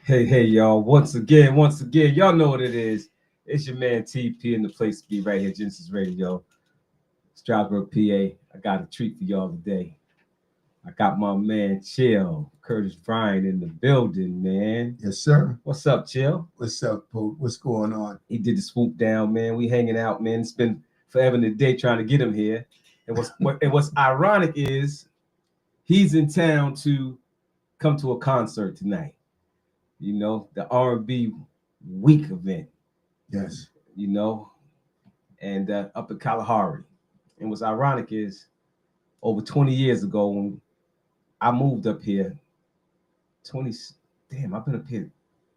Hey, y'all. Once again, y'all know what it is. It's your man TP in the place to be right here, Gynesis Radio, Stroudsburg, PA. I got a treat for y'all today. I got my man Chill, Curtis Bryan in the building, man. Yes, sir. What's up, Chill? What's up, Pope? What's going on? He did the swoop down, man. We hanging out, man. It's been forever and a day trying to get him here. And what's ironic is he's in town to come to a concert tonight. You know, the R&B week event. Yes. You know, and up in Kalahari. And what's ironic is over 20 years ago when I moved up here, I've been up here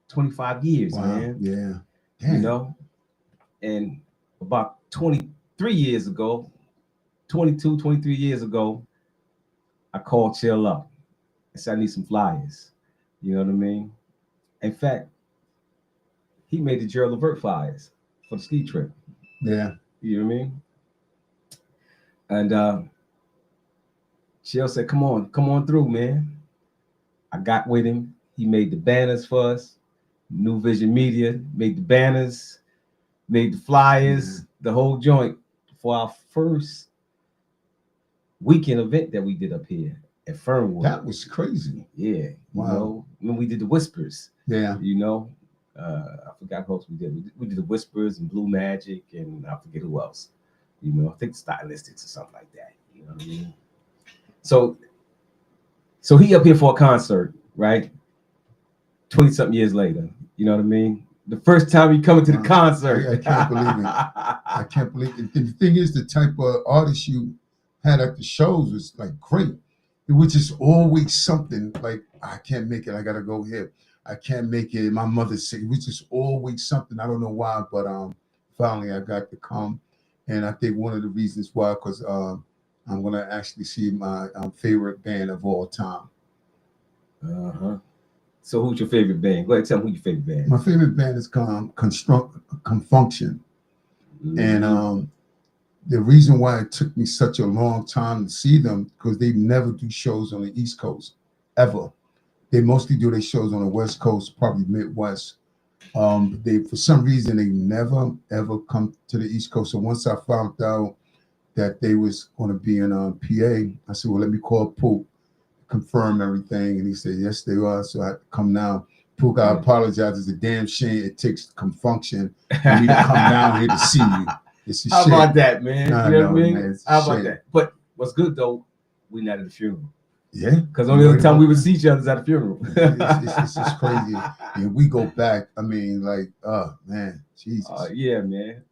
25 years, Wow. man. Yeah. Damn. You know, and about 23 years ago, 22, 23 years ago, I called Chill up and said, I need some flyers. You know what I mean? In fact, he made the Gerald Levert flyers for the ski trip. Yeah. You know what I mean? And Chill said, come on through, man. I got with him. He made the banners for us. New Vision Media made the banners, made the flyers, the whole joint for our first weekend event that we did up here at Fernwood. That was crazy. Yeah. Wow. You know, when we did the Whispers. Yeah. You know, I forgot who else we did. We did the Whispers and Blue Magic and I forget who else. You know, I think Stylistics or something like that. You know what I mean? So he up here for a concert, right? 20-something years later. You know what I mean? The first time he coming to the concert. I can't believe it. I can't believe it. And the thing is, the type of artist you had at the shows was like great. It was just always something like, I can't make it. I got to go here. I can't make it. My mother's sick. It was just always something. I don't know why, but finally I got to come. And I think one of the reasons why, because I'm going to actually see my favorite band of all time. Uh-huh. So who's your favorite band? Go ahead, tell me who your favorite band is. My favorite band is Confunction. Mm-hmm. And the reason why it took me such a long time to see them, because they never do shows on the East Coast, ever. They mostly do their shows on the West Coast, probably Midwest. They, for some reason, they never, ever come to the East Coast. So once I found out that they was going to be in PA, I said, well, let me call Poop, confirm everything. And he said, yes, they are. So I come now. Poop, I apologize. It's a damn shame it takes Confunction for me to come down here to see you. It's a How shame. about that, man? Nah, you know no, what I mean? Man, How about that? But what's good, though, we're not at the funeral. Yeah. Because only other time we would see each other is at the funeral. It's just crazy. And we go back, I mean, like, oh, man, Jesus. Yeah, man.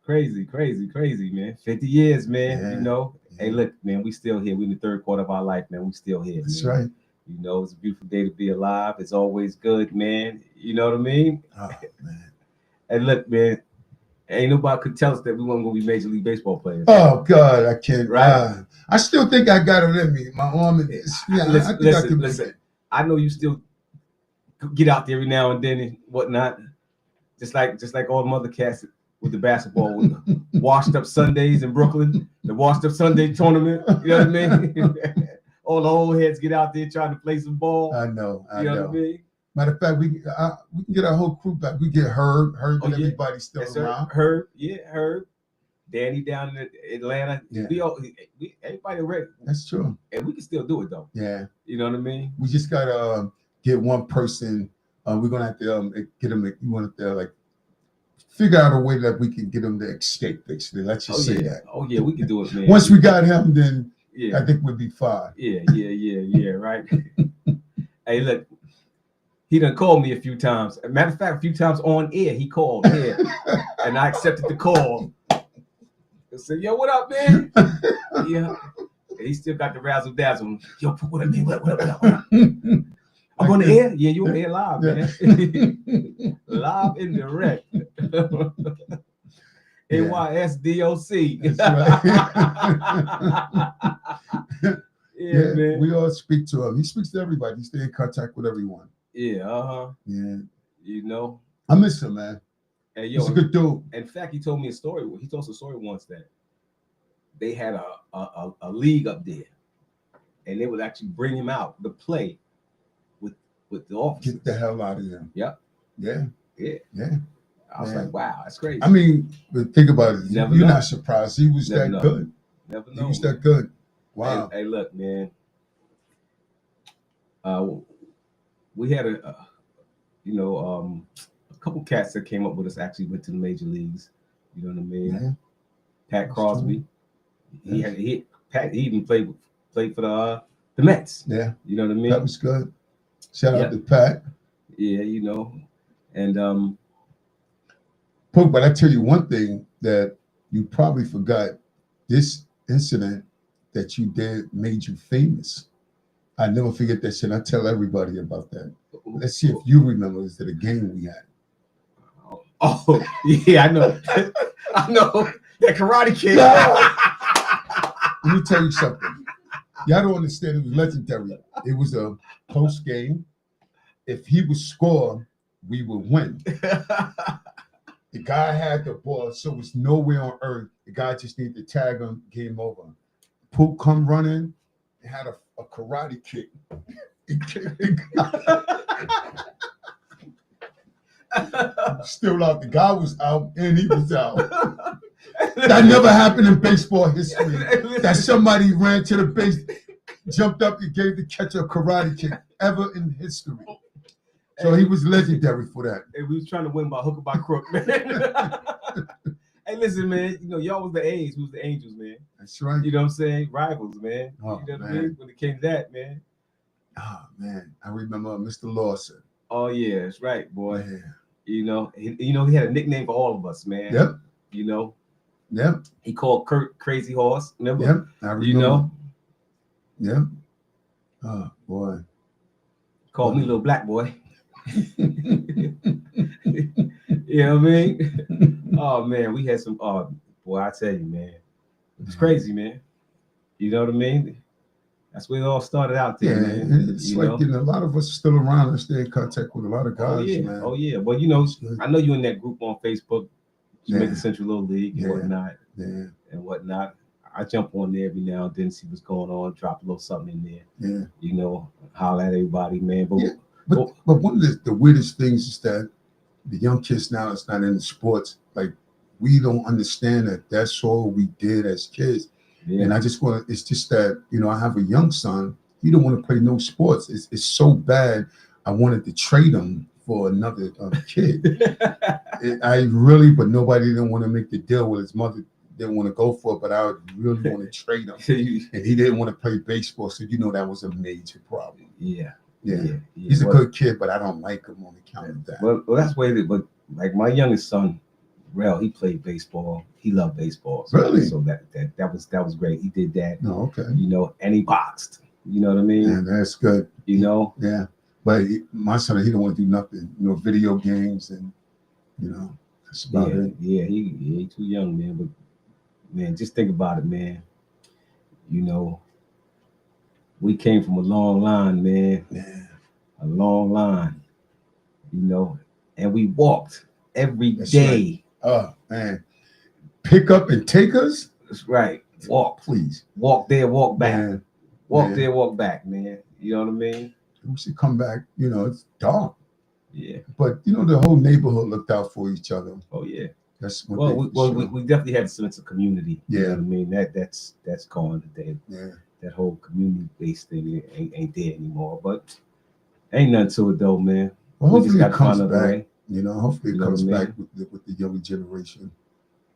Crazy, man. 50 years, man. Yeah. You know, hey, look, man, we still here. We in the third quarter of our life, man. We still here. That's man. right. You know, it's a beautiful day to be alive. It's always good, man. You know what I mean? Oh, man. And look, man, ain't nobody could tell us that we weren't going to be Major League Baseball players. Oh, God, I can't. Right? I still think I got it in me. My arm is, listen. I know you still get out there every now and then and whatnot. Just like all the other cats with the basketball, with the washed up Sundays in Brooklyn, the washed up Sunday tournament. You know what I mean? All the old heads get out there trying to play some ball. I know. You know what I mean? Matter of fact, we can get our whole crew back. We get Herb, and everybody's still around. Herb. Danny down in Atlanta. Yeah. We everybody ready. That's true. And we can still do it though. Yeah. You know what I mean? We just gotta get one person. We're gonna have to get them. You want to like figure out a way that we can get them to escape. Basically, let's just say that. Oh yeah, we can do it, man. Once we got him, then I think we'll be fine. Yeah. Right. Hey, look. He done called me a few times. As a matter of fact, a few times on air, he called here. And I accepted the call. I said, yo, what up, man? Yeah. And he still got the razzle dazzle. Yo, what up, man? What up? I'm on the air? Yeah, you on the air live, man. Live and direct. NYSDOC. That's right. Yeah, man. We all speak to him. He speaks to everybody. He stay in contact with everyone. Yeah, Yeah. You know. I miss him, man. Hey, yo, he's a good dude. In fact, he told me a story. He told us a story once that they had a league up there, and they would actually bring him out to play with with the officers. Get the hell out of here. Yep. Yeah. Yeah. Yeah. I was like, wow, that's crazy. I mean, but think about it. Never You're know. not surprised. He was Never that know. good. Never He know. was man. that good. Wow. Hey, look, man. We had a couple cats that came up with us actually went to the major leagues. You know what I mean? Yeah. Pat Crosby. He Yeah. had Pat. He even played for the Mets. Yeah. You know what I mean? That was good. Shout out to Pat. Yeah, you know, and But I tell you one thing that you probably forgot. This incident that you did made you famous. I never forget that shit. I tell everybody about that. Let's see if you remember. Is it a game we had? Oh yeah, I know. I know that Karate Kid. Let me tell you something. Y'all don't understand. It was legendary. It was a close game. If he would score, we would win. The guy had the ball, so it was nowhere on earth. The guy just needed to tag him. Game over. Poop come running. He had a karate kick. He kicked the guy. Still out. The guy was out and he was out. That never happened in baseball history. That somebody ran to the base, jumped up and gave the catcher a karate kick ever in history. So he was legendary for that. And we was trying to win by hook or by crook, man. Hey, listen, man. You know, y'all was the A's, we was the Angels, man. That's right. You know what I'm saying? Rivals, man. Oh, you know what I man. mean? When it came to that, man. Oh man, I remember Mr. Lawson. Oh yeah, that's right, boy. Yeah. You know, he had a nickname for all of us, man. Yep. You know. Yep. He called Kurt Crazy Horse. Remember? Yep. I remember. You know. Yep. Oh boy. Called me little black boy. You know what I mean? Oh man, we had some. Boy, I tell you, man, it's crazy, man. You know what I mean? That's where it all started out there, man. It's like a lot of us still around and stay in contact with a lot of guys, man. Oh yeah. Well, you know, I know you in that group on Facebook, Jamaica Central Little League and whatnot. Yeah. And whatnot. I jump on there every now and then, see what's going on, drop a little something in there. Yeah. You know, holler at everybody, man. But one of the weirdest things is that the young kids now is not into sports. Like, we don't understand that that's all we did as kids. Yeah. And I just want to, it's just that, you know, I have a young son. He don't want to play no sports. It's so bad. I wanted to trade him for another kid. But nobody didn't want to make the deal with his mother. Didn't want to go for it, but I really want to trade him. And he didn't want to play baseball. So, you know, that was a major problem. Yeah. He's a good kid, but I don't like him on account of that. Well, that's why. But like my youngest son, Rel, he played baseball. He loved baseball. So, really? So that was great. He did that. Oh, okay. You know, and he boxed. You know what I mean? Yeah, that's good. You know? Yeah. But my son, he don't want to do nothing. You know, video games and, you know, that's about it. Yeah, he too young, man. But man, just think about it, man. You know, we came from a long line, man. Yeah. A long line. You know, and we walked every day. Right. Oh man. Pick up and take us? That's right. Walk. Please. Walk there, walk back. Man. Walk there, walk back, man. You know what I mean? We should come back, you know, it's dark. Yeah. But you know, the whole neighborhood looked out for each other. Oh yeah. That's what we definitely had a sense of community. Yeah. You know what I mean? That's gone today. Yeah. That whole community based thing ain't there anymore. But ain't nothing to it though, man. Well, hopefully it comes back. You know, hopefully it comes back with the younger generation.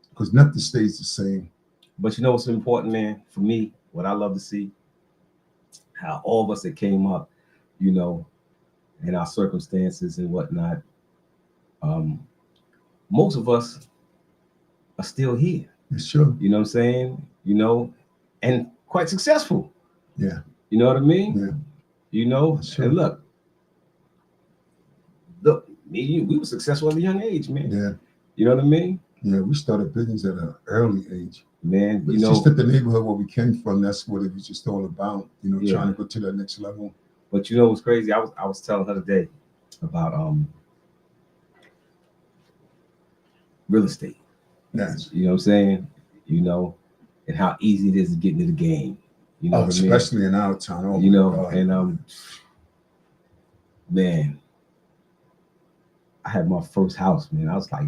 Because nothing stays the same. But you know what's important, man? For me, what I love to see, how all of us that came up, you know, in our circumstances and whatnot, most of us are still here. Sure. You know what I'm saying? You know, and quite successful. Yeah. You know what I mean? Yeah. You know, sure. And look, me and you, we were successful at a young age, man. Yeah. You know what I mean? Yeah, we started business at an early age. Man, but it's just that the neighborhood where we came from, that's what it was just all about, you know, trying to go to that next level. But you know what's crazy? I was telling her today about real estate. Yes. You know what I'm saying? You know, and how easy it is to get into the game. You know, especially in our town. Oh, you know, God. and man, I had my first house, man. I was like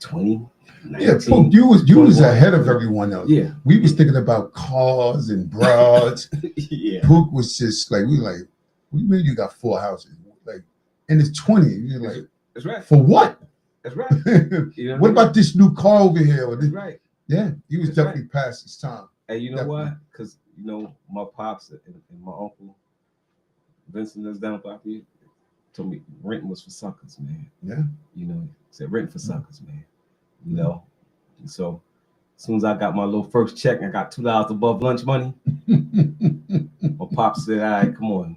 20. 19, yeah, Pook, you was 21. ahead of everyone else. Yeah. We was thinking about cars and broads. Yeah. Pook was just like, we like, what do you mean you got 4 houses? Like, and it's 20. You're like, That's right. for what? That's right. You know what about this new car over here? That's right. Yeah, he was That's definitely past his time. And you know Definitely. why? Because, you know, my pops and my uncle, Vincent, that's down by here, told me renting was for suckers, man. Yeah. You know, said renting for suckers, man. You know, and so as soon as I got my little first check, I got $2 above lunch money. My pops said, all right, come on.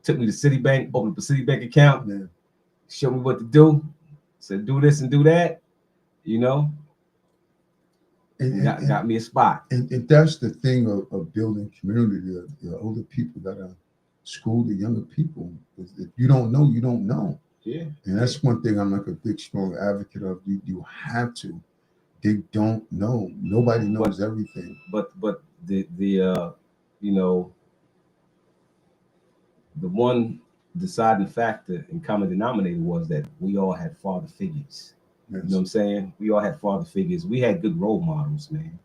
Took me to Citibank, opened up a Citibank account, Yeah. showed me what to do. Said, do this and do that, you know. And got me a spot. And that's the thing of building community, the older people that are school the younger people. If you don't know, you don't know. Yeah. And that's one thing I'm like a big, strong advocate of. You have to. They don't know. Nobody knows everything. But the you know, the one deciding factor and common denominator was that we all had father figures. Yes. You know what I'm saying? We all had father figures. We had good role models, man.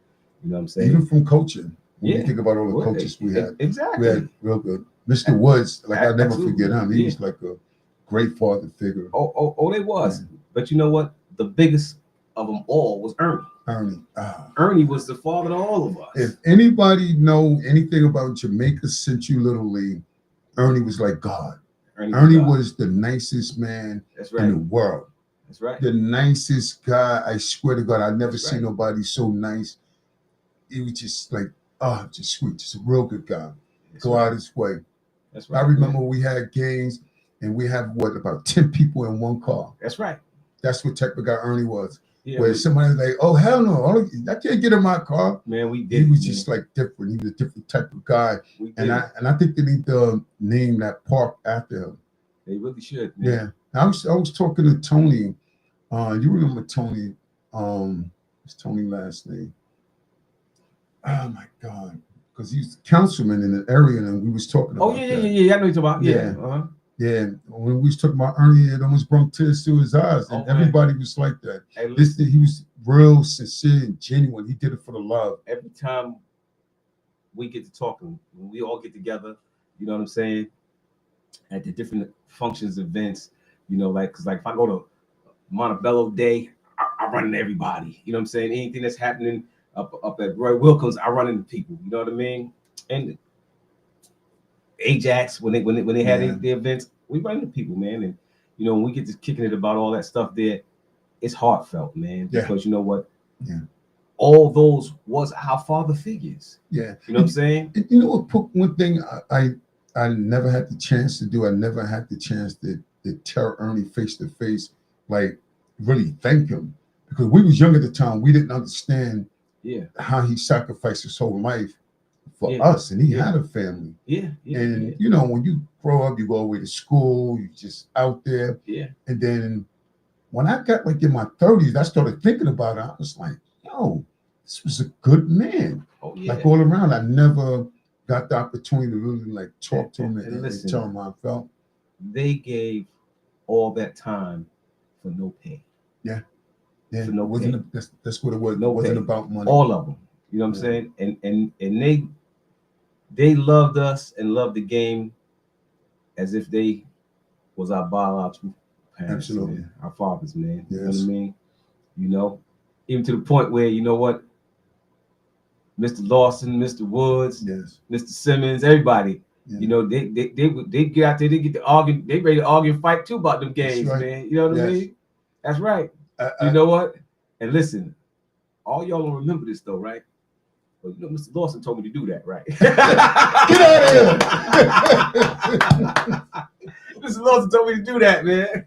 You know what I'm saying? Even from coaching. When Yeah. you think about all the coaches we had. Exactly. We had real good. Mr. Woods, like I'll never Absolutely. forget him. He was like a great father figure. Oh, they was. Yeah. But you know what? The biggest of them all was Ernie. Ernie was the father to all of us. If anybody know anything about Jamaica Central Little League, Ernie was like God. Ernie was the nicest man in the world. That's right. The nicest guy. I swear to God, I never seen nobody so nice. He was just like, just sweet, just a real good guy. Go out his way. That's right. I remember we had games and we have about 10 people in one car. That's right. That's what type of guy Ernie was. Yeah, where somebody's like, oh hell no, I can't get in my car. Man, we did. He was just like different. He was a different type of guy. And I think they need to name that park after him. They really should. Man. Yeah. I was talking to Tony. You remember Tony? What's Tony's last name? Oh my God. Because he's councilman in the area and we was talking about yeah. I know you're talking about. Yeah. Yeah, when we was talking about Ernie, it almost brought tears to his eyes, and everybody was like that. Hey, he was real sincere and genuine. He did it for the love. Every time we get to talking, when we all get together, you know what I'm saying, at the different functions, events, you know, like, because like if I go to Montebello Day, I run into everybody. You know what I'm saying? Anything that's happening up at Roy Wilkins, I run into people. You know what I mean? And Ajax, when they had the events, we run into people, man. And you know, when we get to kicking it about all that stuff there, it's heartfelt, man. Because you know what? Yeah. All those was our father figures. Yeah. You know what I'm saying? And you know what? One thing I never had the chance to do. I never had the chance to tell Ernie face to face, like really thank him, because we was young at the time. We didn't understand how he sacrificed his whole life for us, and he had a family. And you know, when you grow up, you go away to school, you just out there. And then when I got like in my 30s, I started thinking about it. I was like, yo, this was a good man. Like all around. I never got the opportunity to really like talk to him and tell him how I felt. They gave all that time for no pay. Yeah. For no pay. That's what it was. No, it wasn't about money. All of them. You know what I'm saying? And they loved us and loved the game as if they was our biological parents. Absolutely. Man. Our fathers, man. Yes. You know what I mean? You know, even to the point where, you know what, Mr. Lawson, Mr. Woods, Mr. Simmons, everybody, you know, they get out there, they get to argue, they ready to argue and fight too about them games, man. You know what I mean? That's right. You know what? And listen, all y'all don't remember this though, right? But you know, Mr. Lawson told me to do that, right? Get out of here. Mr. Lawson told me to do that, man.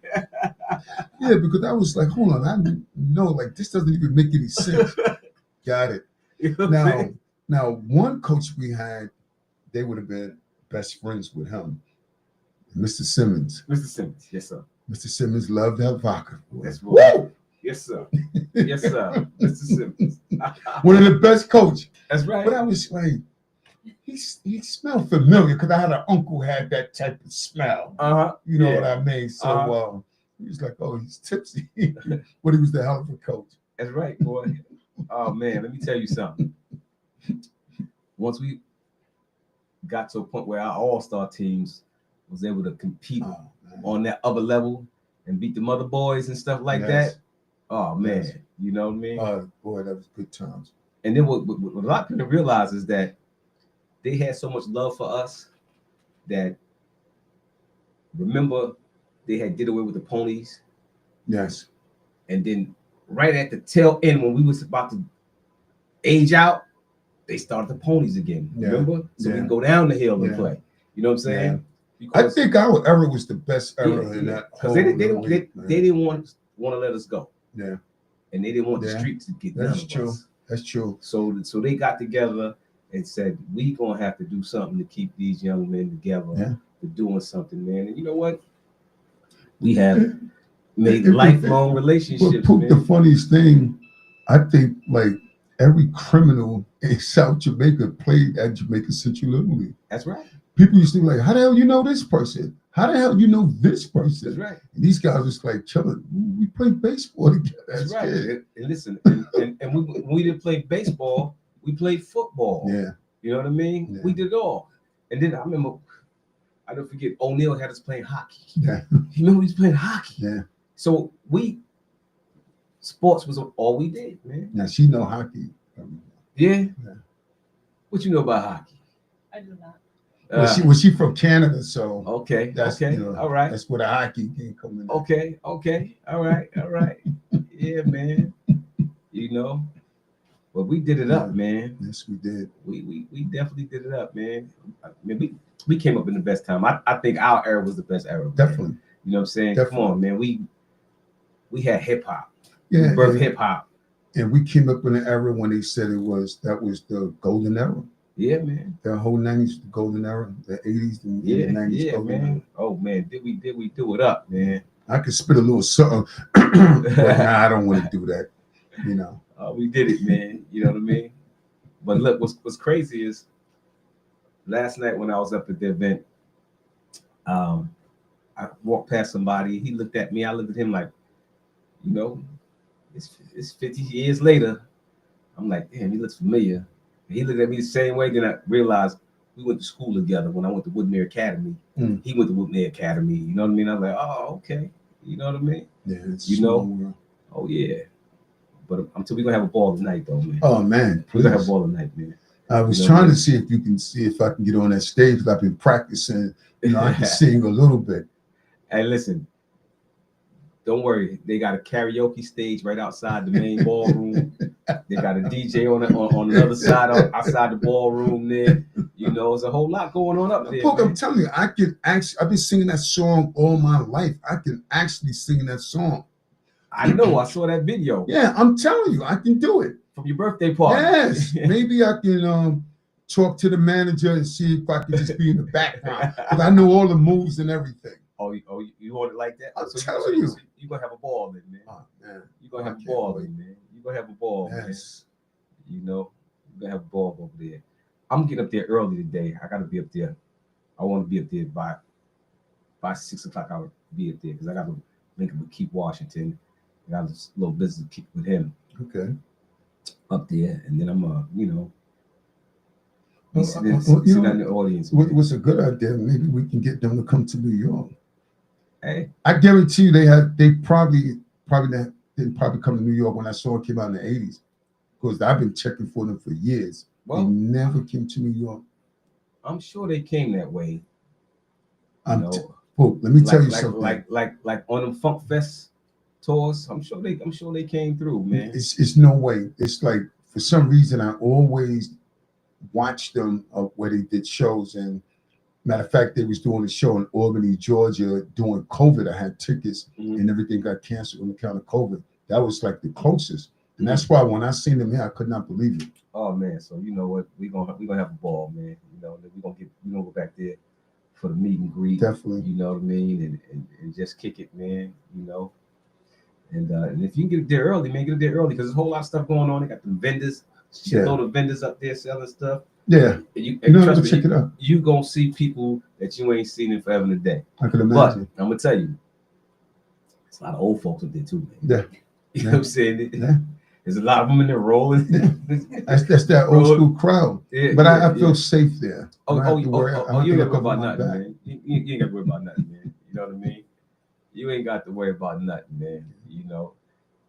Yeah, because I was like, hold on, I know, like this doesn't even make any sense. Got it. You know now, one coach we had, they would have been best friends with him, Mr. Simmons. Mr. Simmons, yes, sir. Mr. Simmons loved that vodka. That's right. Woo! Yes, sir. Yes, sir. Mr. Simmons. One of the best coach. That's right. But I was like, he smelled familiar because I had an uncle who had that type of smell. You know what I mean? So he was like, oh, he's tipsy. But he was the hell of a coach. That's right, boy. Oh man, let me tell you something. Once we got to a point where our all-star teams was able to compete on that other level and beat the mother boys and stuff like that. Oh man, you know what I mean? Oh boy, that was good times. And then what a lot of people realize is that they had so much love for us that, remember, they had did away with the ponies. Yes. And then right at the tail end, when we was about to age out, they started the ponies again. Remember? So we can go down the hill and play. You know what I'm saying? Because I think our era was the best era in that. Because they didn't want to let us go. Yeah. And they didn't want the street to get That's true. Us. That's true. So they got together and said, we gonna have to do something to keep these young men together. To doing something, man. And you know what? We have made lifelong relationships. But the funniest thing, I think, like every criminal in South Jamaica played at Jamaica Central Little League. That's right. People used to be like, how the hell you know this person? How the hell you know this person? That's right. And these guys was like killing. We played baseball together. That's right. And listen, and we didn't play baseball. We played football. Yeah. You know what I mean? Yeah. We did it all. And then I remember, I don't forget, O'Neal had us playing hockey. Yeah. You remember we was playing hockey? Yeah. So sports was all we did, man. Now she know hockey. Yeah. What you know about hockey? I do not. Well, she from Canada, so that's you know, all right. That's where the hockey game come in. Okay, all right. Yeah, man. You know, but we did it up, man. Yes, we did. We definitely did it up, man. I mean, we came up in the best time. I think our era was the best era. Man. Definitely. You know what I'm saying? Definitely. Come on, man. We had hip hop. Yeah. We birthed hip hop. And we came up in an era when they said that was the golden era. Yeah, man. The whole 90s, the golden era, the 80s, and the 90s golden man. era. Oh man, did we do it up, man? I could spit a little something, but I don't want to do that. You know. We did it, man. You know what I mean? But look, what's crazy is last night when I was up at the event, I walked past somebody. He looked at me. I looked at him like, you know, it's 50 years later. I'm like, damn, he looks familiar. And he looked at me the same way. Then I realized we went to school together when I went to Woodmere Academy. He went to Woodmere Academy. You know what I mean? I was like, oh, okay. You know what I mean? Yeah. You know? Oh, yeah. But until we're going to have a ball tonight, though, man. Oh, man. We're going to have a ball tonight, man. I was trying to see if I can get on that stage because I've been practicing. You know, I can sing a little bit. Hey, listen. Don't worry. They got a karaoke stage right outside the main ballroom. They got a DJ on the other side, outside the ballroom there. You know, there's a whole lot going on up there. Look, I'm telling you, I've been singing that song all my life. I can actually sing that song. I know. I saw that video. Yeah, I'm telling you, I can do it. From your birthday party. Yes. Maybe I can talk to the manager and see if I can just be in the background. Because I know all the moves and everything. Oh, you want it like that? I'm telling you. You're going to have a ball then, man. Oh, man. You're going to have a ball then, man. You're going to have a ball, yes. Man. You know, you're going to have a ball over there. I'm getting up there early today. I got to be up there. I want to be up there by 6 o'clock. I would be up there because I got to link up with Keith Washington. I got a little business to keep with him. Okay. Up there. And then I'm, you know, sit in the audience. What's a good idea? Maybe we can get them to come to New York. Hey, I guarantee you they probably didn't come to New York when that song came out in the 80s. Because I've been checking for them for years. Well, they never came to New York. I'm sure they came that way. Let me tell you something. Like on them Funk Fest tours, I'm sure they came through, man. It's no way. It's like for some reason I always watched them where they did shows. And matter of fact, they was doing a show in Albany, Georgia during COVID. I had tickets and everything got canceled on account of COVID. That was like the closest. And that's why when I seen them here, I could not believe it. Oh man, so you know what? We're gonna have a ball, man. You know, we're gonna go back there for the meet and greet. Definitely. You know what I mean? And just kick it, man, you know. And if you can get there early, man, get there early because there's a whole lot of stuff going on. They got the vendors, shitload of vendors up there selling stuff. Yeah. And trust me, check it out. You gonna see people that you ain't seen in forever and a day. I can But imagine. I'm gonna tell you, it's a lot of old folks up there too, man. Yeah. You know what I'm saying? Yeah. There's a lot of them in there rolling. Yeah. That's that old school crowd. Yeah, but I feel safe there. You ain't gotta worry about nothing, man. You ain't gotta worry about nothing, man. You know what I mean? You ain't got to worry about nothing, man. You know,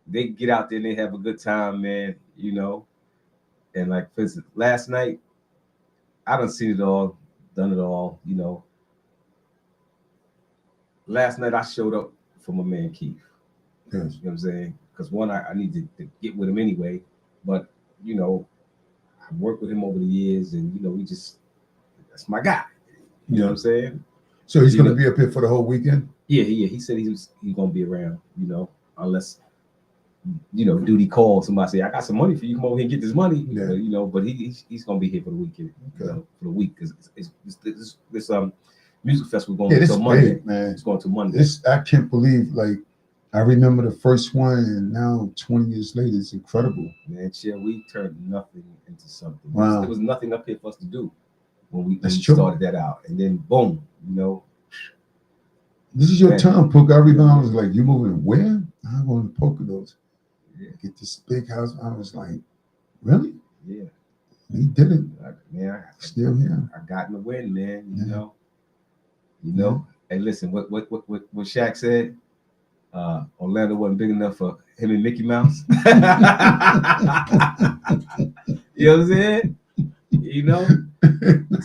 they get out there and they have a good time, man. You know, and like for instance, last night, I done seen it all, done it all. You know, last night I showed up for my man Keith. Yes. You know what I'm saying? Because one, I need to get with him anyway. But you know, I've worked with him over the years, and you know, that's my guy. You know what I'm saying? So he's gonna be up here for the whole weekend? Yeah. He said he's gonna be around, you know, unless duty calls somebody say, I got some money for you, come over here and get this money. Yeah. You know, but he's gonna be here for the weekend. Okay. You know, for the week, because this music festival going this until Monday. big, man. It's going to Monday. I can't believe, like, I remember the first one, and now 20 years later, it's incredible. Man, chill, we turned nothing into something. Wow. There was nothing up here for us to do when we true. started that out. And then boom, you know. This is your time, Poke. I remember I was like, you moving where? I want to Poconos. Yeah. Get this big house. I was like, really? Yeah. He did it. Man, Still here. I got in the win, man. You know. You know. Hey, listen, what Shaq said? Orlando wasn't big enough for him and Mickey Mouse. You know what I'm saying? You know,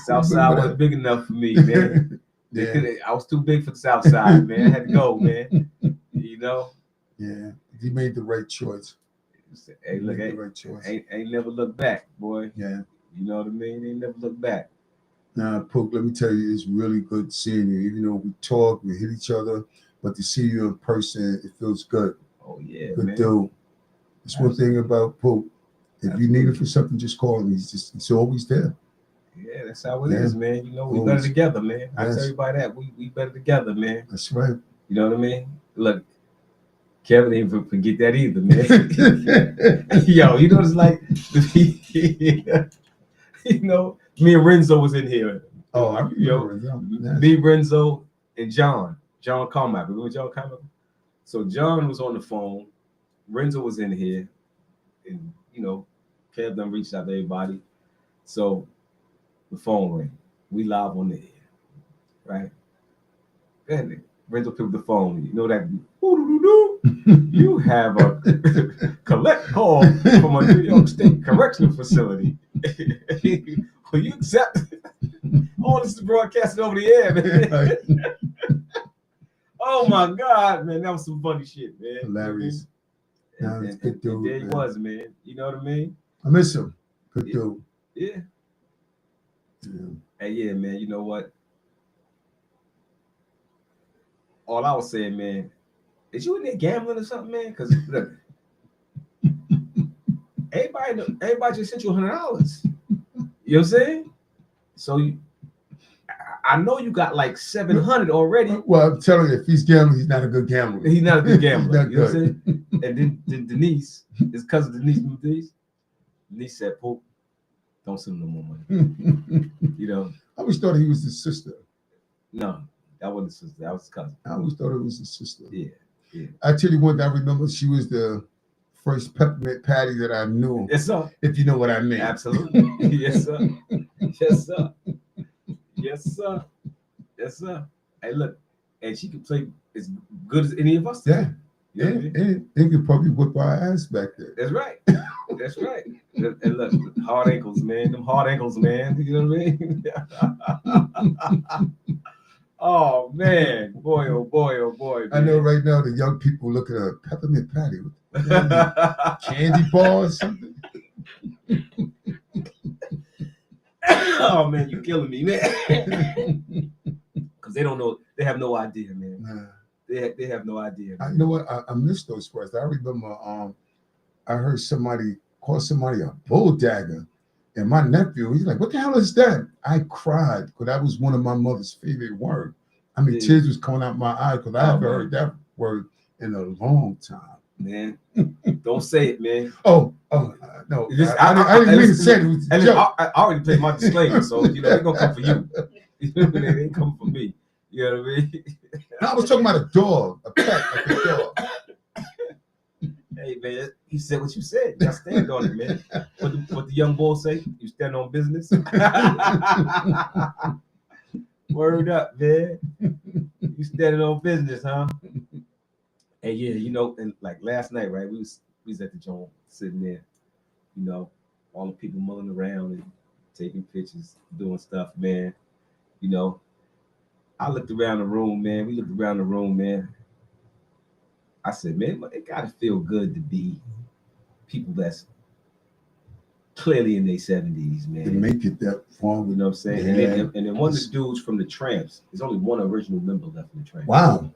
Southside wasn't big enough for me, man. I was too big for the Southside, man. I had to go, man. You know. Yeah, he made the right choice. Hey, look, ain't never look back, boy. Yeah. You know what I mean? Ain't never look back. Now, Poke, let me tell you, it's really good seeing you. Even though we talk, we hit each other, but to see you in person, it feels good. Oh yeah, good man. dude. That's one thing about Pope. If you need him for something, just call him. He's always there. Yeah, that's how it is, man. You know, we better together, man. I tell everybody that we better together, man. That's right. You know what I mean? Look, Kevin didn't forget that either, man. Yo, you know, it's like, you know, me and Renzo was in here. Oh, I remember Renzo. Me, Renzo, and John Carmack. Remember John Carmack? So John was on the phone. Renzo was in here, and you know, Kev done reached out to everybody. So the phone rang. We live on the air, right? And Renzo picked up the phone. You know that? You have a collect call from a New York State correctional facility. Will you accept? All this is broadcasted over the air, man. Oh my God, man, that was some funny shit, man. Hilarious. And good dude, there he was, man. You know what I mean? I miss him. Good dude. Yeah. Hey, yeah, man. You know what? All I was saying, man, is you in there gambling or something, man? Because look, everybody just sent you $100. You know what I'm saying? So I know you got like 700 already. Well, I'm telling you, if he's gambling, he's not a good gambler. He's not a good gambler. You know what I'm saying? And then Denise, his cousin Denise said, Pope, don't send him no more money. You know? I always thought he was his sister. No, that wasn't his sister. That was his cousin. I always thought it was his sister. Yeah. I tell you what, I remember she was the first peppermint patty that I knew. Yes, sir. If you know what I mean. Absolutely. Yes, sir. Yes, sir. Yes, sir. Yes, sir. Hey, look, and she could play as good as any of us. Yeah. You know what I mean? And they could probably whip our ass back there. That's right. That's right. And look, hard ankles, man. Them hard ankles, man. You know what I mean? Oh man, boy, oh boy, oh boy. Man. I know right now the young people look at a peppermint patty. Candy bar or something. Oh man, you're killing me, man. Because they don't know, they have no idea, man. Nah. They have no idea. I know what I missed those words. I remember I heard somebody call somebody a bull dagger. And my nephew, he's like, what the hell is that? I cried because that was one of my mother's favorite words. I mean, tears was coming out my eyes because I haven't heard that word in a long time. Man, don't say it, man. No, I didn't mean to say it. It was a joke. I already played my disclaimer, so they're gonna come for you. They ain't coming for me. You know what I mean? I was talking about a dog, a pet, like a dog. Hey man, you said what you said. You gotta stand on it, man. What the young boy say? You stand on business. Word up, man. You standing on business, huh? Hey, yeah, and like last night, right? We was at the joint sitting there, all the people mulling around and taking pictures, doing stuff, man. I looked around the room, man. We looked around the room, man. I said, man, it gotta feel good to be people that's clearly in their 70s, man. To make it that far. You know what I'm saying? Yeah. And then one of the dudes from the Tramps, there's only one original member left in the Tramps. Wow.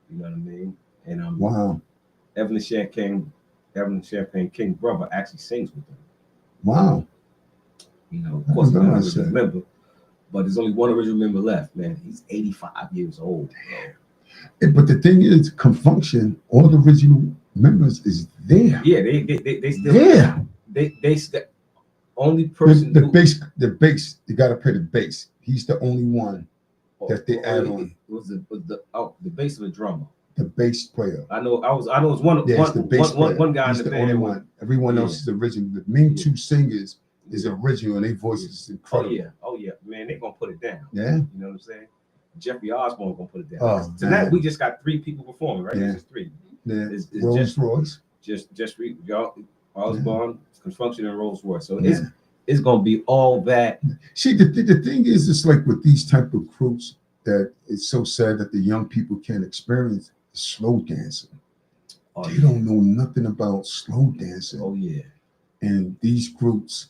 You know what I mean? And wow. Evelyn Champagne King brother actually sings with them. Wow. Of course, not an original member, but there's only one original member left, man. He's 85 years old. But the thing is, Confunction, all the original members is there. Yeah, they still there. They still only person the bass, you gotta play the bass. He's the only one that they add on. Was the bass of the drummer. The bass player. I know it's one guy He's in the band. Only one. Everyone else is original. The main two singers is original, and their voices is incredible. Oh yeah, man, they gonna put it down. Yeah, you know what I'm saying. Jeffrey Osborne gonna put it down. Tonight we just got 3 people performing, right? Yeah. Just 3. Yeah. Rolls Royce. Just y'all, Osborne, Confunction, and Rolls Royce. So it's gonna be all that. See, the thing is, it's like with these type of groups that it's so sad that the young people can't experience slow dancing. They don't know nothing about slow dancing. Oh yeah. And these groups,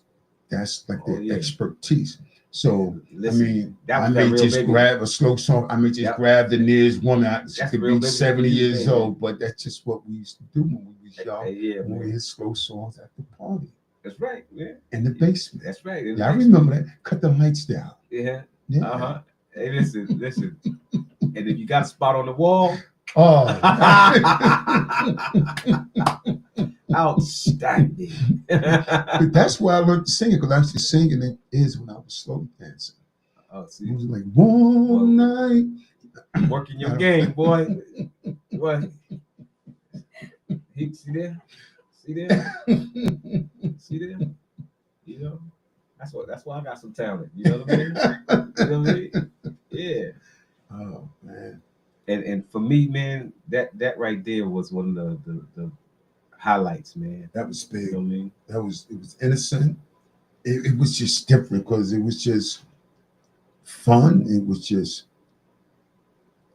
that's like their expertise. So listen, I may just grab a slow song. I may just grab the nearest woman. She could be 70 years old, but that's just what we used to do when we was young. When we hit slow songs at the party. That's right, man. In the basement. That's right. Yeah, I remember that. Cut the lights down. Yeah. Hey, listen. And if you got a spot on the wall, outstanding. But that's why I learned to sing it, because I used to sing it is when I was slow dancing. Oh, see. It was like one night. Working your game, boy. What? See there? See there? That's why I got some talent. You know what I mean? Yeah. Oh man. And for me, man, that right there was one of the highlights, man. That was big. You know what I mean? It was innocent. It was just different because it was just fun. It was just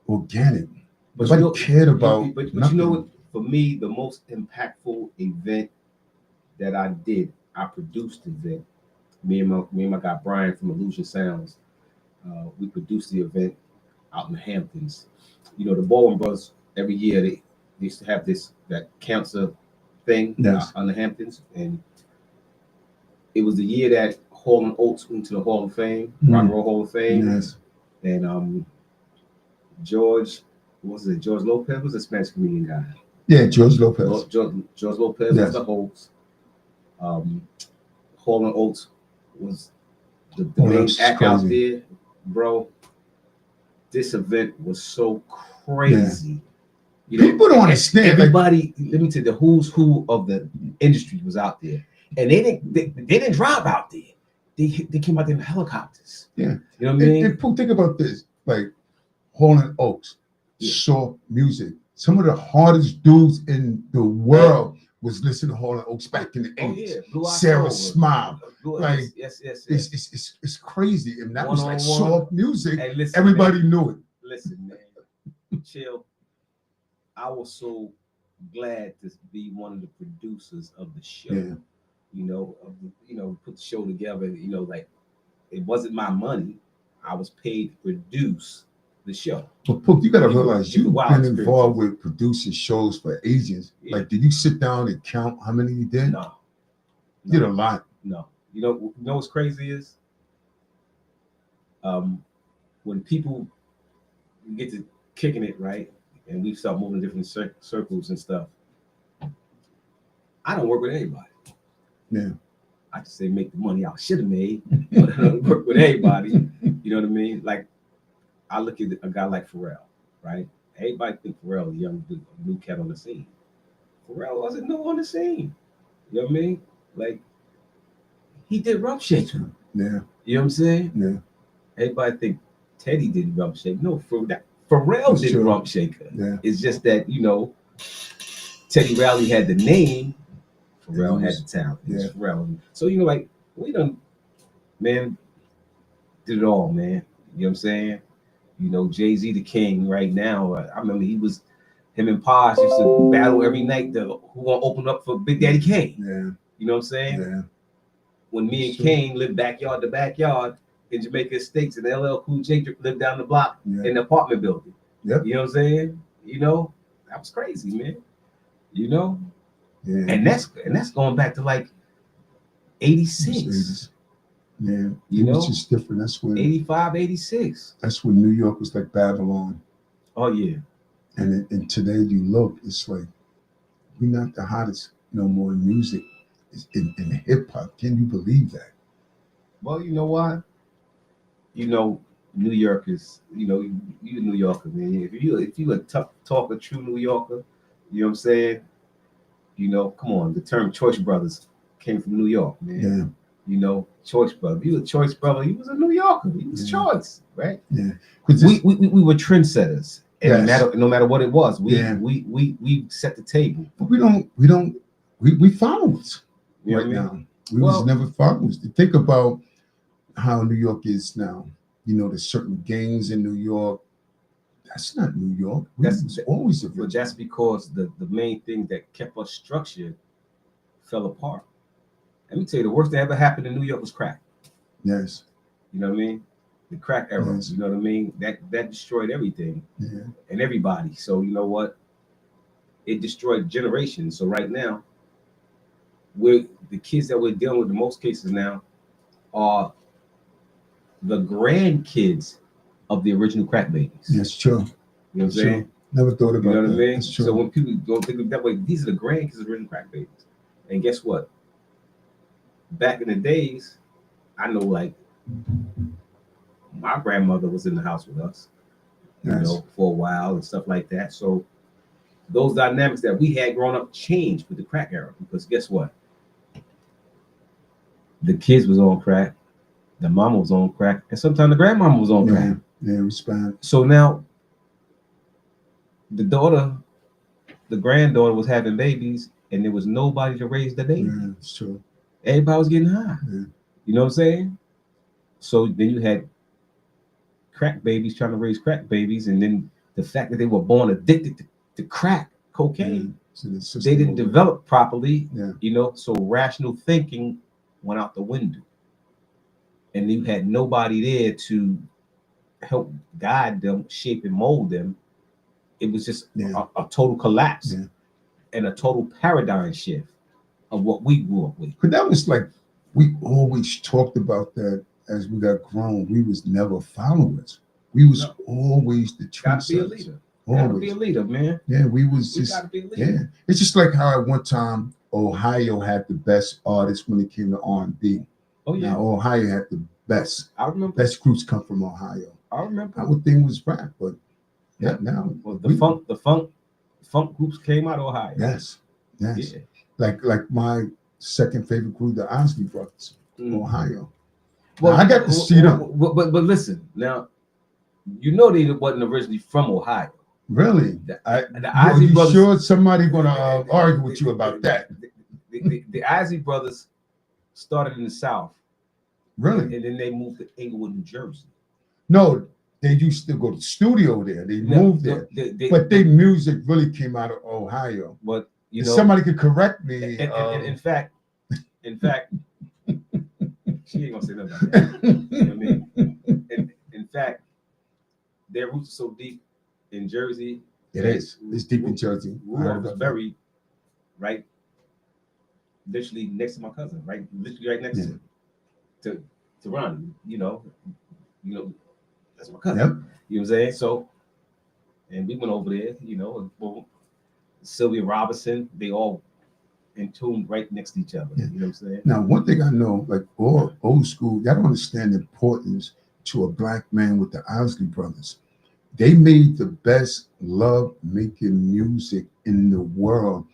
organic. But nobody cared about. But you know what? For me, the most impactful event that I produced the event. Me and my guy Brian from Illusion Sounds, we produced the event out in the Hamptons. The Baldwin Brothers, every year they used to have that cancer thing on the Hamptons, and it was the year that Hall & Oates went to the Hall of Fame, Rock and Roll Hall of Fame. Yes. And George Lopez was a Spanish comedian guy. Yeah, George Lopez. George Lopez was the host. Hall & Oates was the main act out there, bro. This event was so crazy. Yeah. People don't understand. Everybody, let me tell you, the who's who of the industry was out there, and they didn't drive out there. They came out there in helicopters. Yeah, you know what I mean. And think about this: like Hall & Oates, soft music. Some of the hardest dudes in the world was listening to Hall & Oates back in the 80s. Sarah Smile. Like, yes. It's crazy. And that was like One-on-one. soft music. Hey, listen, everybody knew it. Listen, man. Chill. I was so glad to be one of the producers of the show. Yeah. Put the show together. Like it wasn't my money. I was paid to produce the show. But Pook, you gotta realize you've been involved with producing shows for ages. Yeah. Like, did you sit down and count how many you did? No. You did a lot. No. You know what's crazy is when people get to kicking it, right, and we start moving different circles and stuff, I don't work with anybody. Yeah. I just say make the money I should have made, but I don't work with everybody. You know what I mean? Like, I look at a guy like Pharrell, right? Everybody think Pharrell, a young dude, a new cat on the scene. Pharrell wasn't new on the scene. You know what I mean? Like, he did Rump Shaker. Yeah. You know what I'm saying? Yeah. Everybody think Teddy did Rump Shaker. No, Pharrell That's did true. Rump Shaker. Yeah. It's just that, you know, Teddy Riley had the name, Pharrell had the talent. It was Yeah. Pharrell. So, you know, like, we done, man, did it all, man. You know what I'm saying? You know, Jay-Z the king right now. I remember him and Posh used to battle every night who gonna open up for Big Daddy Kane. Yeah. You know what I'm saying? Yeah. When me and Sure. Kane lived backyard to backyard in Jamaica Estates, and LL Cool J lived down the block in the apartment building. Yep. You know what I'm saying? You know, that was crazy, man. You know? Yeah. And that's going back to like 86. Yeah. You It know? was just different. That's when 85, 86. That's when New York was like Babylon. Oh yeah. And today you look, it's like we're not the hottest no more in music. In hip hop. Can you believe that? Well, you know why? You know, New York is, you know, you a New Yorker, man. If you a talk a true New Yorker, you know what I'm saying? You know, come on, the term Choice Brothers came from New York, man. Yeah. You know, Choice Brother. You a Choice Brother, you was a New Yorker. You was Choice, right? Yeah. We were trendsetters. And Yes. no matter what it was, we set the table. But we followers You know right what I now. We was never followers. Think about how New York is now. You know, there's certain gangs in New York. That's not New York. That's always a But that's because the main thing that kept us structured fell apart. Let me tell you, the worst that ever happened in New York was crack. Yes. You know what I mean? The crack era. Yes. You know what I mean? That destroyed everything and everybody. So you know what? It destroyed generations. So right now, the kids that we're dealing with in most cases now are the grandkids of the original crack babies. Yes, true. You know what I'm saying? Never thought about that. You know what I mean? That's true. So when people don't think of that way, these are the grandkids of the original crack babies. And guess what? Back in the days, I know like my grandmother was in the house with us, you know, for a while and stuff like that. So those dynamics that we had growing up changed with the crack era, because guess what? The kids was on crack, the mama was on crack, and sometimes the grandmama was on crack. Yeah, it was bad. So now the granddaughter was having babies, and there was nobody to raise the baby. Yeah, it's true. Everybody was getting high. Yeah. You know what I'm saying? So then you had crack babies trying to raise crack babies, and then the fact that they were born addicted to crack cocaine, so they didn't develop properly. Yeah. You know, so rational thinking went out the window, and you had nobody there to help guide them, shape and mold them. It was just a total collapse and a total paradigm shift of what we grew up with. But that was like, we always talked about that as we got grown. We was never followers. We was always the trendsetters. Gotta be a leader. Gotta be a leader, man. Yeah, we gotta be a leader. Yeah, it's just like how at one time Ohio had the best artists when it came to R&B. Oh yeah. Now Ohio had the best. I remember. Best groups come from Ohio. I remember. Our thing was rap, but now. Well, the funk groups came out of Ohio. Yes. Yeah. Like my second favorite group, the Isley Brothers, Ohio. Well, now, I got to see them. But listen, now, you know they wasn't originally from Ohio. Really? The Isley Brothers. Sure, somebody gonna argue with you about that? The Isley Brothers started in the South. Really? And then they moved to Englewood, New Jersey. No, they used to go to the studio there. They moved there, but their music really came out of Ohio. But you know, somebody could correct me. In fact, she ain't gonna say nothing about that. You know what I mean? In fact, their roots are so deep in Jersey. It is. It's deep in Jersey. Rudolph was buried right, literally next to my cousin, literally right next to Ronnie. You know, that's my cousin. Yep. You know what I'm saying? So, and we went over there. You know, Sylvia Robinson. They all entombed right next to each other. Yeah. You know what I'm saying? Now, one thing I know, like all old school, y'all don't understand the importance to a black man with the Isley Brothers. They made the best love making music in the world.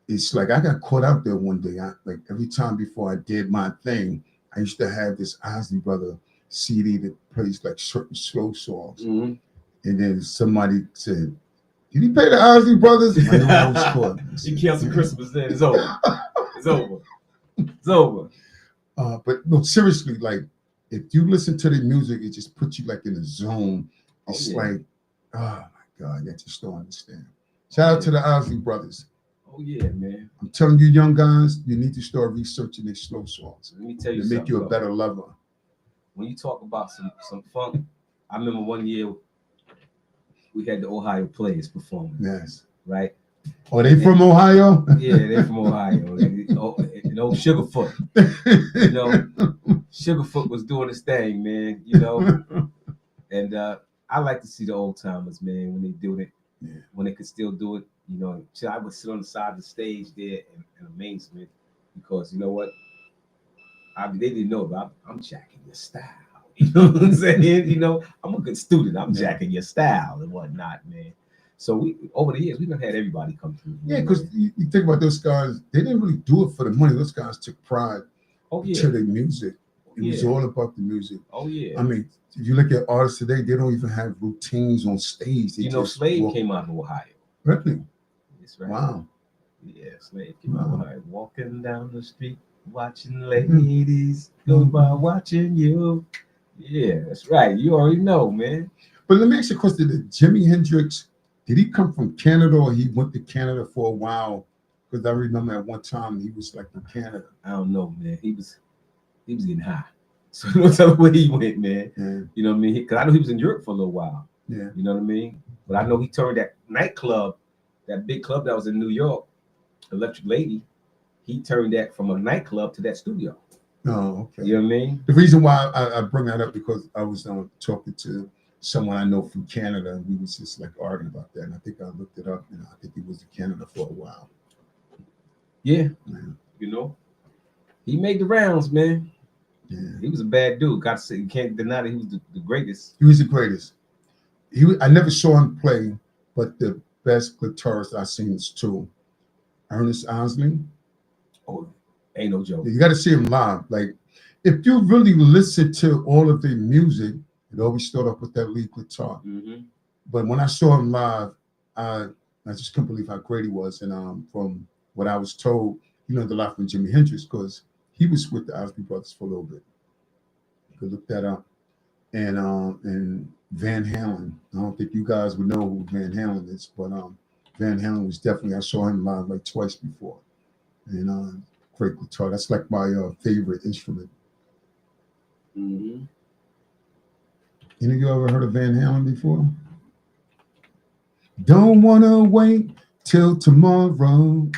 It's like I got caught out there one day. Like every time before I did my thing, I used to have this Isley Brother CD that plays like certain slow songs. Mm-hmm. And then somebody said, "Did he pay the Isley Brothers?" I knew I was caught. You cancel Christmas, then it's over. It's over. It's over. But no, seriously, like if you listen to the music, it just puts you like in a zone. It's like, oh my God, I just don't understand. Shout out to the Isley Brothers. Oh yeah, man. I'm telling you, young guys, you need to start researching their slow songs. Let me tell you to make you a better lover. When you talk about some funk, I remember one year we had the Ohio Players performing. Yes. Right? Oh, they from Ohio? Yeah, they're from Ohio. And old Sugarfoot. You know, Sugarfoot was doing his thing, man, you know. And I like to see the old timers, man, when they do it, when they could still do it. You know, so I would sit on the side of the stage there in amazement because you know what? They didn't know, but I'm jacking your style. You know what I'm saying? You know, I'm a good student. I'm jacking your style and whatnot, man. So we over the years, we've had everybody come through. Yeah, because you think about those guys, they didn't really do it for the money. Those guys took pride to their music. It was all about the music. Oh, yeah. I mean, if you look at artists today, they don't even have routines on stage. They you know, Slade came out of Ohio. Really? That's right. Wow. Yeah, Slade came out of Ohio. Walking down the street, watching ladies go by, watching you. Yeah, that's right. You already know, man. But let me ask you a question. Did Jimi Hendrix, did he come from Canada or he went to Canada for a while? Because I remember at one time he was like in Canada. I don't know, man. He was getting high. So don't tell me where he went, man. Yeah. You know what I mean? Because I know he was in Europe for a little while. Yeah. You know what I mean? But I know he turned that nightclub, that big club that was in New York, Electric Lady, he turned that from a nightclub to that studio. Oh, okay. You know what I mean? The reason why I bring that up because I was talking to someone I know from Canada, and we was just like arguing about that. And I think I looked it up, and I think he was in Canada for a while. Yeah. You know, he made the rounds, man. Yeah. He was a bad dude. Got to say, you can't deny that he was the greatest. He was the greatest. I never saw him play, but the best guitarist I've seen is two. Ernest Isley. Oh, ain't no joke. You got to see him live. Like, if you really listen to all of their music, it always start off with that lead guitar. Mm-hmm. But when I saw him live, I just couldn't believe how great he was. And from what I was told, he learned a lot from Jimi Hendrix because he was with the Isley Brothers for a little bit. You could look that up. And Van Halen. I don't think you guys would know who Van Halen is, but Van Halen was definitely, I saw him live like twice before. And great guitar. That's like my favorite instrument. Mm-hmm. Any of you ever heard of Van Halen before? Don't wanna wait till tomorrow.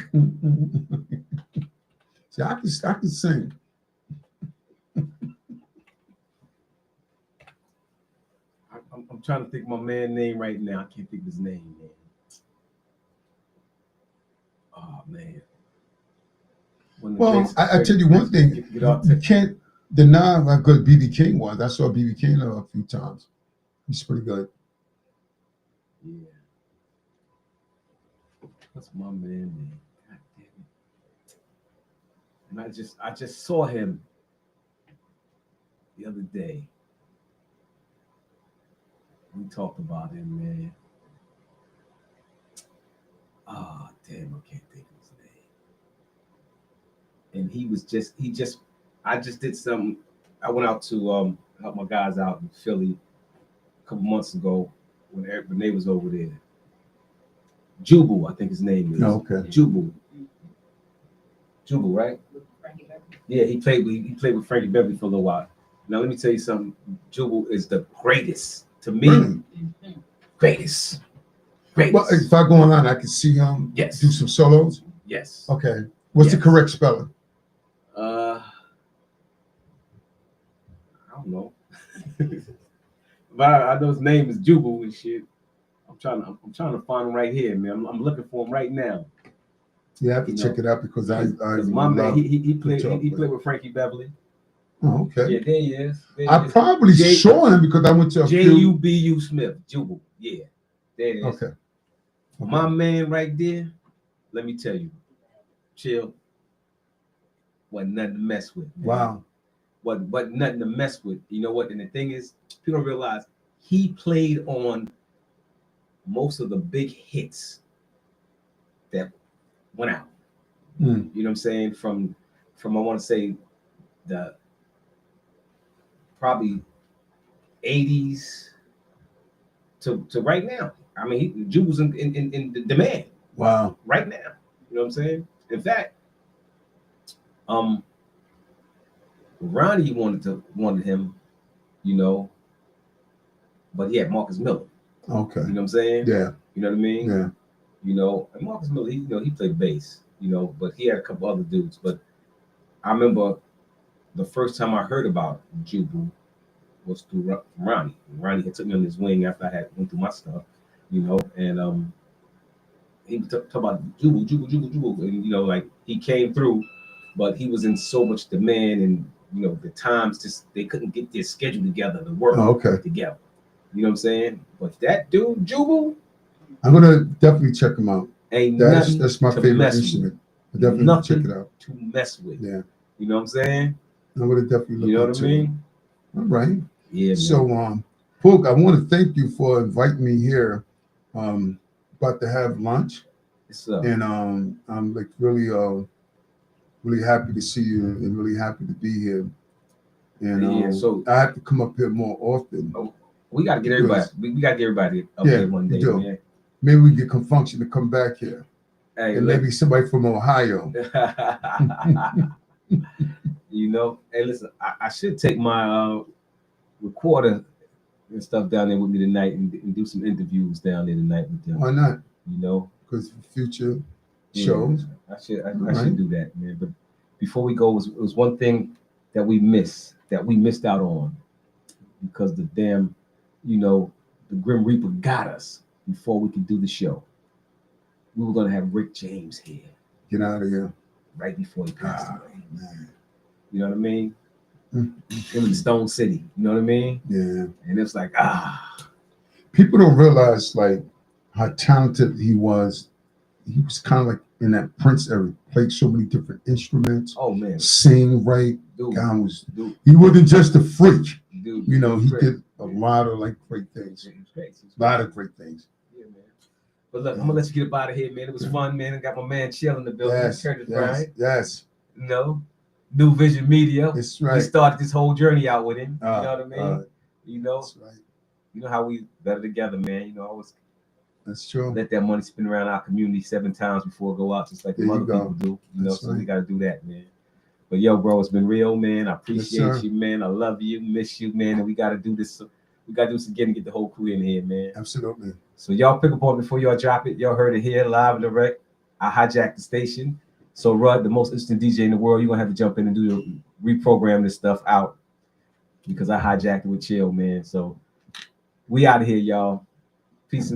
See, I can sing. I'm trying to think of my man's name right now. I can't think of his name, man. Oh man. Well, I tell you one thing. You can't deny how good B.B. King was. I saw B.B. King a few times. He's pretty good. Yeah. That's my man. God damn it. And I just saw him the other day. We talked about him, man. Oh, damn, I can't think of his name. And I just did something. I went out to help my guys out in Philly a couple months ago when Renee was over there. Jubal, I think his name is. Oh, okay. Jubal, right? Yeah, he played with Frankie Beverly for a little while. Now let me tell you something. Jubal is the greatest to me. Really? Greatest. Well, if I go online, I can see him do some solos. Yes. Okay. What's the correct spelling? I don't know. But I know his name is Jubal and shit. I'm trying to find him right here, man. I'm looking for him right now. Yeah, I have to check it out because I my man, he played talk, he played with Frankie Beverly. Oh, okay. Yeah, there he is. I probably saw him because I went to a few. Jubu Smith. Jubal. Yeah, there it is. Okay. My man right there, let me tell you, Chill, wasn't nothing to mess with. Man. Wow. But nothing to mess with. You know what? And the thing is, people don't realize he played on most of the big hits that went out. Mm. You know what I'm saying? From I want to say the probably 80s to right now. I mean, Jubal's in the demand. Wow. Right now. You know what I'm saying? In fact, Ronnie wanted him, you know, but he had Marcus Miller. Okay. You know what I'm saying? Yeah. You know what I mean? Yeah. You know, and Marcus Miller, he played bass, you know, but he had a couple other dudes. But I remember the first time I heard about Jubal was through Ronnie. Ronnie had took me on his wing after I had went through my stuff, you know, and he would talk about Jubal, and you know, like he came through, but he was in so much demand, and you know, the times just they couldn't get their schedule together to work together. You know what I'm saying? But that dude, Jubal, I'm gonna definitely check him out. Ain't That's my favorite instrument. I definitely nothing check it out. to mess with. Yeah. You know what I'm saying? I'm gonna definitely look You know what I into mean? it. All right. Yeah. So Pook, I want to thank you for inviting me here. About to have lunch. And I'm like really happy to see you and really happy to be here. And so I have to come up here more often. We gotta get everybody. We gotta get everybody up here one day, man. Maybe we get Confunction to come back here. Hey, and maybe somebody from Ohio. You know, hey, listen, I should take my recorder and stuff down there with me tonight and do some interviews down there tonight with them. Why not? You know, because future shows. I should do that, man. But before we go, it was one thing that we missed out on because the damn, you know, the Grim Reaper got us before we could do the show. We were gonna have Rick James here. Get out of here. Right before he passed away. Man. You know what I mean? It was Stone City. You know what I mean? Yeah. And it's like, people don't realize like how talented he was. He was kind of like in that Prince era, played so many different instruments. Oh man. Sing right. Dude. Guy was he wasn't just a freak. Dude. You know, he did a lot of like great things. A lot of great things. Yeah, man. But look, I'm gonna let you get up out of here, man. It was fun, man. I got my man Chill in the building. Yes. You know, New Vision Media. That's right. We started this whole journey out with him. You know what I mean? You know, that's right. You know how we better together, man. You know, I always that's true. Let that money spin around our community 7 times before it go out, just like the other people do. You know, so we gotta do that, man. But yo, bro, it's been real, man. I appreciate you, man. I love you, miss you, man. And we gotta do this. We gotta do this again and get the whole crew in here, man. Absolutely. So y'all pick up on it before y'all drop it. Y'all heard it here live and direct. I hijacked the station. So Rud, the most interesting DJ in the world, you're gonna have to jump in and reprogram this stuff out because I hijacked it with Chill, man. So we out of here, y'all. Peace and